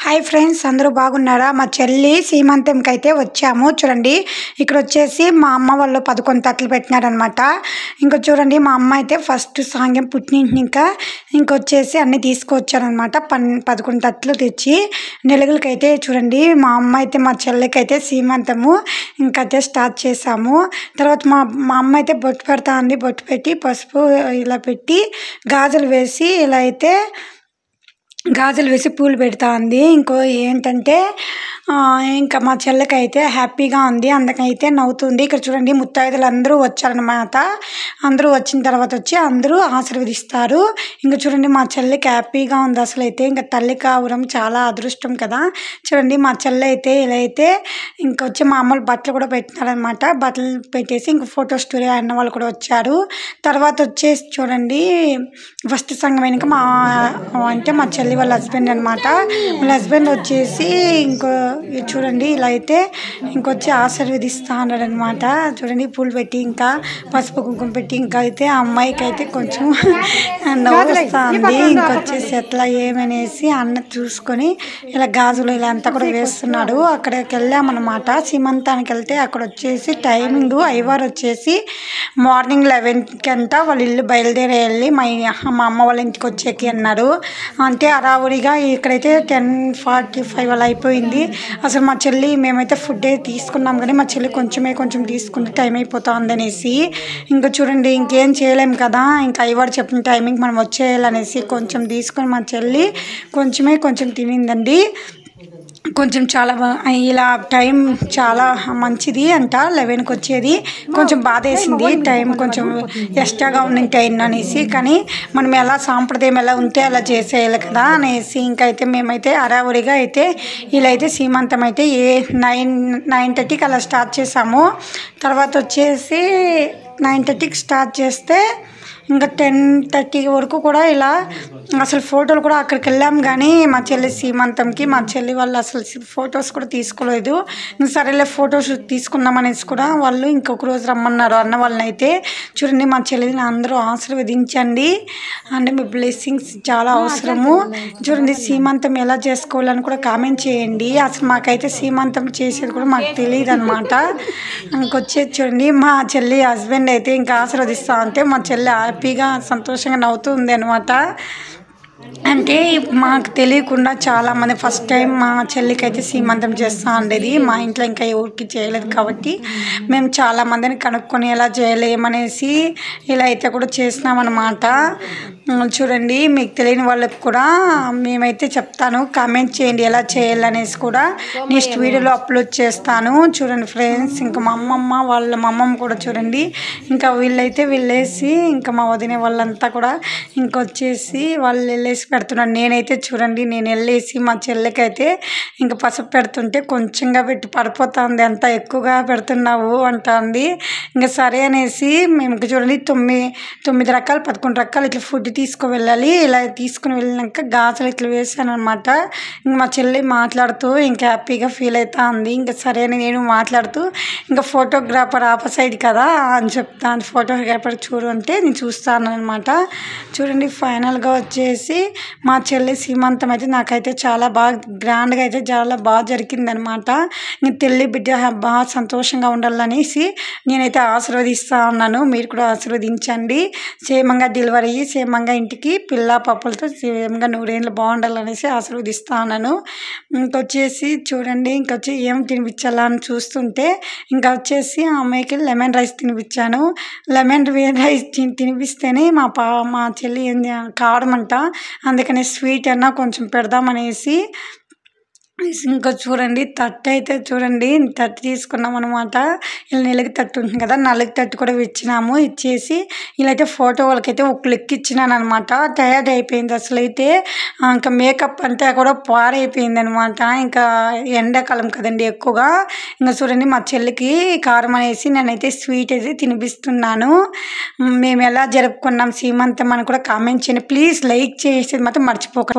Hi friends, అందరూ బాగున్నారా? మా చెల్లి సీమంతంకి అయితే వచ్చాము. చూడండి, ఇక్కడ వచ్చేసి మా అమ్మ వాళ్ళు 11 తట్లు పెట్టినారనమాట. ఇంకా చూడండి, మా అమ్మ అయితే ఫస్ట్ సాంగ్యం పుట్టినింటి ఇంకొచ్చేసి అన్నీ తీసుకొచ్చారనమాట. 11 తట్లు తెచ్చి నెలుగులకైతే చూడండి, మా అమ్మ అయితే మా చెల్లికి అయితే సీమంతము ఇంకైతే స్టార్ట్ చేసాము. తర్వాత మా అమ్మ అయితే బొట్టు పెడతా ఉంది. బొట్టు పెట్టి పసుపు ఇలా పెట్టి గాజులు వేసి ఇలా అయితే గాజులు వేసి పూలు పెడతా ఉంది. ఇంకో ఏంటంటే ఇంకా మా చెల్లెకైతే హ్యాపీగా ఉంది, అందుకైతే నవ్వుతుంది. ఇక్కడ చూడండి, ముత్తైదులు అందరూ వచ్చారనమాట. అందరూ వచ్చిన తర్వాత వచ్చి అందరూ ఆశీర్వదిస్తారు. ఇంకా చూడండి, మా చెల్లికి హ్యాపీగా ఉంది అసలు అయితే. ఇంకా తల్లి కావడం చాలా అదృష్టం కదా. చూడండి, మా చెల్లి అయితే ఇలా అయితే ఇంకొచ్చి మా అమ్మలు బట్టలు కూడా పెట్టినారనమాట. బట్టలు పెట్టేసి ఇంక ఫోటో స్టూడియో అన్న వాళ్ళు కూడా వచ్చారు. తర్వాత వచ్చేసి చూడండి, ఫస్ట్ సంఘం వెనుక మా చెల్లి వాళ్ళ హస్బెండ్ అనమాట. వాళ్ళ హస్బెండ్ వచ్చేసి చూడండి ఇలా అయితే ఇంకొచ్చి ఆశీర్వదిస్తా అన్నారనమాట. చూడండి, పూలు పెట్టి ఇంకా పసుపు కుంకుమ పెట్టి ఇంకా అయితే ఆ అమ్మాయికి అయితే కొంచెం నవ్వుస్తా ఉంది. ఇంకొచ్చేసి ఎట్లా ఏమనేసి అన్న చూసుకొని ఇలా గాజులు ఇలా అంతా కూడా వేస్తున్నాడు. అక్కడికి వెళ్ళామన్నమాట. సీమంతానికి వెళ్తే అక్కడ వచ్చేసి టైమింగ్ అయ్యవారు వచ్చేసి మార్నింగ్ 11కి అంతా వాళ్ళ ఇల్లు బయలుదేరి వెళ్ళి మా అమ్మ వాళ్ళ ఇంటికి వచ్చేకి అన్నారు. అంటే అరావుడిగా ఇక్కడైతే 10:45 అలా అయిపోయింది. అసలు మా చెల్లి మేమైతే ఫుడ్ తీసుకున్నాం, కానీ మా చెల్లి కొంచెం తీసుకుంటే టైం అయిపోతుంది అనేసి ఇంకా చూడండి, ఇంకేం చేయలేము కదా. ఇంకా అయ్యవాడు చెప్పిన టైమింగ్ మనం వచ్చేయాలనేసి కొంచెం తీసుకొని మా చెల్లి కొంచెం తినిందండి. కొంచెం చాలా ఇలా టైం చాలా మంచిది అంట. 11కి వచ్చేది కొంచెం బాధ వేసింది, టైం కొంచెం ఎక్స్ట్రాగా ఉన్నట్టు అయింది అనేసి. కానీ మనం ఎలా సాంప్రదాయం ఎలా ఉంటే అలా చేసేయాలి కదా అనేసి ఇంకైతే మేమైతే అరావురిగా అయితే ఇలా అయితే సీమంతం అయితే 9:30కి అలా స్టార్ట్ చేసాము. తర్వాత వచ్చేసి 9:30కి స్టార్ట్ చేస్తే ఇంకా 10:30 వరకు కూడా ఇలా అసలు ఫోటోలు కూడా అక్కడికి వెళ్ళాం, కానీ మా చెల్లి సీమంతంకి మా చెల్లి వాళ్ళు అసలు ఫొటోస్ కూడా తీసుకోలేదు. సరేలే ఫొటోస్ తీసుకుందాం అనేసి కూడా వాళ్ళు ఇంకొక రోజు రమ్మన్నారు అన్న వాళ్ళని. అయితే చూడండి, మా చెల్లిని అందరూ ఆశీర్వదించండి అంటే మీ బ్లెస్సింగ్స్ చాలా అవసరము. చూడండి, సీమంతం ఎలా చేసుకోవాలని కూడా కామెంట్ చేయండి. అసలు మాకైతే సీమంతం చేసేది కూడా మాకు తెలియదు అనమాట. ఇంకొచ్చేది చూడండి, మా చెల్లి హస్బెండ్ అయితే ఇంకా ఆశీర్వదిస్తా అంటే మా చెల్లి హ్యాపీగా సంతోషంగా నవ్వుతుంది అనమాట. అంటే మాకు తెలియకుండా చాలామంది ఫస్ట్ టైం మా చెల్లికి అయితే సీమంతం చేస్తూ ఉండేది. మా ఇంట్లో ఇంకా ఎవరికి చేయలేదు కాబట్టి మేము చాలామందిని కనుక్కొని ఎలా చేయలేమనేసి ఇలా అయితే కూడా చేసినామన్నమాట. చూడండి, మీకు తెలియని వాళ్ళకి కూడా మేమైతే చెప్తాను, కామెంట్ చేయండి ఎలా చేయాలనేసి కూడా. నెక్స్ట్ వీడియోలో అప్లోడ్ చేస్తాను. చూడండి ఫ్రెండ్స్, ఇంకా మా అమ్మమ్మ కూడా చూడండి, ఇంకా వెళ్ళేసి ఇంకా మా వదిన వాళ్ళంతా కూడా ఇంకొచ్చేసి వాళ్ళు వెళ్ళేసి పెడుతున్నాను. నేనైతే చూడండి, నేను వెళ్ళేసి మా చెల్లికైతే ఇంకా పసుపు పెడుతుంటే కొంచెంగా పెట్టి పడిపోతుంది, అంత ఎక్కువగా పెడుతున్నావు అంటుంది. ఇంకా సరే అనేసి మేము చూడండి 9 రకాలు 11 రకాలు ఇట్లా ఫుడ్ తీసుకువెళ్ళాలి. ఇలా తీసుకుని వెళ్ళినాక గాజులు ఇట్లా వేసాను అనమాట. ఇంకా మా చెల్లి మాట్లాడుతూ ఇంకా హ్యాపీగా ఫీల్ అవుతా ఉంది. ఇంకా సరే అని నేను మాట్లాడుతూ ఇంకా ఫోటోగ్రాఫర్ సైడ్ కదా అని చెప్తాను, ఫోటోగ్రాఫర్ చూడు అంటే నేను చూస్తాను అనమాట. చూడండి, ఫైనల్గా వచ్చేసి మా చెల్లి సీమంతం అయితే నాకైతే చాలా బాగా గ్రాండ్గా అయితే చాలా బాగా జరిగిందనమాట. నేను తెల్లి బిడ్డ బాగా సంతోషంగా ఉండాలనేసి నేనైతే ఆశీర్వదిస్తూ ఉన్నాను. మీరు కూడా ఆశీర్వదించండి. క్షేమంగా డెలివరీ అయ్యి క్షేమంగా ఇంటికి పిల్ల పప్పులతో క్షేమంగా 100 ఏళ్ళు బాగుండాలనేసి ఆశీర్వదిస్తూ ఉన్నాను. ఇంకొచ్చేసి చూడండి, ఇంకొచ్చి ఏం తినిపించాలా అని చూస్తుంటే ఇంకా వచ్చేసి ఆ అమ్మాయికి లెమన్ రైస్ తినిపించాను. లెమన్ రైస్ తినిపిస్తేనే మా చెల్లి కావడమంట, అందుకని స్వీట్ అన్నా కొంచెం పెడదామనేసి ఇంకా చూడండి తట్టు అయితే చూడండి తట్టు తీసుకున్నాం అనమాట. ఇలా నెలకి తట్టు ఉంటుంది కదా, నలుగు తట్టు కూడా ఇచ్చినాము. ఇచ్చేసి ఇలా అయితే ఫోటో వాళ్ళకైతే ఒక లెక్క ఇచ్చినాను అనమాట. టయర్డ్ అయిపోయింది అసలు అయితే. ఇంకా మేకప్ అంతా కూడా పాడైపోయింది అనమాట. ఇంకా ఎండాకాలం కదండి ఎక్కువగా. ఇంకా చూడండి, మా చెల్లికి కారం అనేసి నేనైతే స్వీట్ అయితే తినిపిస్తున్నాను. మేము ఎలా జరుపుకున్నాం సీమంతం అని కూడా కామెంట్ చేయండి ప్లీజ్. లైక్ చేసేది మాత్రం మర్చిపోకండి.